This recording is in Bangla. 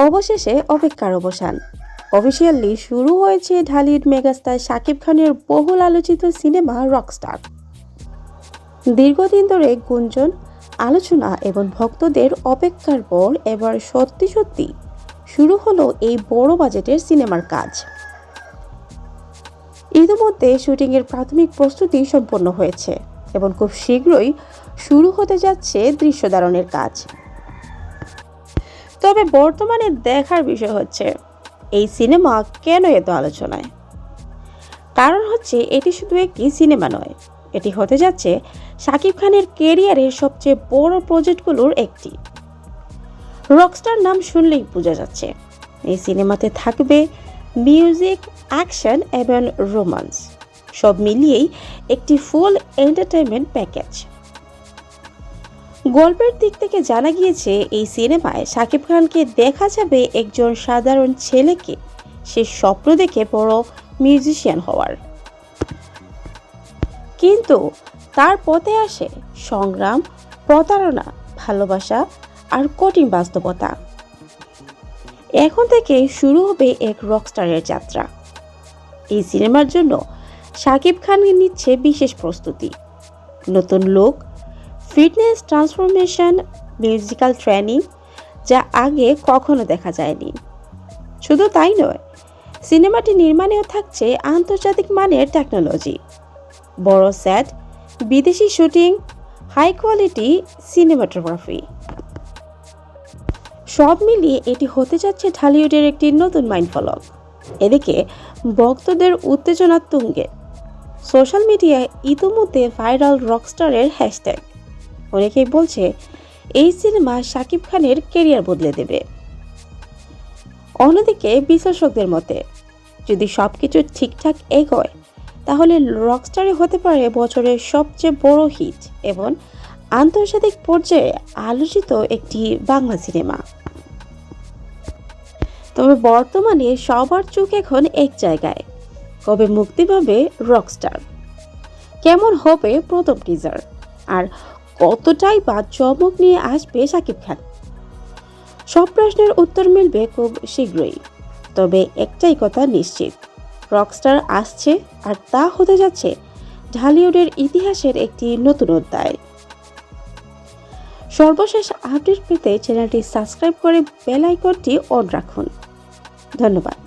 অবশেষে অপেক্ষার অবসান। অফিসিয়ালি শুরু হয়েছে ঢালিউড মেগাস্টার শাকিব খানের বহুল আলোচিত সিনেমা রকস্টার। দীর্ঘদিন ধরে গুঞ্জন, আলোচনা এবং ভক্তদের অপেক্ষার পর এবার সত্যি সত্যি শুরু হলো এই বড় বাজেটের সিনেমার কাজ। ইতিমধ্যে শুটিংয়ের প্রাথমিক প্রস্তুতি সম্পন্ন হয়েছে এবং খুব শীঘ্রই শুরু হতে যাচ্ছে দৃশ্য ধারণের কাজ। তবে বর্তমানে দেখার বিষয় হচ্ছে এই সিনেমা কেন এত আলোচনায়। কারণ হচ্ছে এটি শুধু একটি সিনেমা নয়, এটি হতে যাচ্ছে শাকিব খানের ক্যারিয়ারের সবচেয়ে বড় প্রজেক্টগুলোর একটি। রকস্টার নাম শুনলেই বোঝা যাচ্ছে এই সিনেমাতে থাকবে মিউজিক, অ্যাকশন এবং রোমান্স, সব মিলিয়েই একটি ফুল এন্টারটেইনমেন্ট প্যাকেজ। গল্পের দিক থেকে জানা গিয়েছে এই সিনেমায় শাকিব খানকে দেখা যাবে একজন সাধারণ ছেলেকে সে স্বপ্ন দেখে বড় মিউজিশিয়ান হওয়ার, কিন্তু তার পথে আসে সংগ্রাম, প্রতারণা, ভালোবাসা আর কঠিন বাস্তবতা। এখন থেকে শুরু হবে এক রকস্টারের যাত্রা। এই সিনেমার জন্য শাকিব খান নিচ্ছে বিশেষ প্রস্তুতি, নতুন look, fitness transformation, musical training, যা আগে কখনো দেখা যায়নি। শুধু তাই নয়, সিনেমাটি নির্মাণেও থাকছে আন্তর্জাতিক মানের টেকনোলজি, বড় সেট, বিদেশি শুটিং, হাই কোয়ালিটি সিনেমাটোগ্রাফি, সব মিলিয়ে এটি হতে যাচ্ছে ঢালিউডের একটি নতুন মাইলফলক। এদিকে ভক্তদের উত্তেজনা তুঙ্গে। সোশ্যাল মিডিয়ায় ইতিমধ্যে ভাইরাল রকস্টারের হ্যাশট্যাগ। অনেকেই বলছে এই সিনেমা শাকিব খানের ক্যারিয়ার বদলে দেবে। অন্যদিকে বিশ্লেষকদের মতে যদি সবকিছু ঠিকঠাক এগোয় তাহলে রকস্টারে হতে পারে বছরের সবচেয়ে বড় হিট এবং আন্তর্জাতিক পর্যায়ে আলোচিত একটি বাংলা সিনেমা। তবে বর্তমানে সবার চোখ এখন এক জায়গায়, কবে মুক্তি পাবে রকস্টার, কেমন হবে প্রথম টিজার, আর কতটাই বা চমক নিয়ে আসবে শাকিব খান। সব প্রশ্নের উত্তর মিলবে খুব শীঘ্রই। তবে একটাই কথা নিশ্চিত, রকস্টার আসছে, আর তা হতে যাচ্ছে ঢালিউডের ইতিহাসের একটি নতুন অধ্যায়। সর্বশেষ আপডেট পেতে চ্যানেলটি সাবস্ক্রাইব করে বেল আইকনটি অন রাখুন। ধন্যবাদ।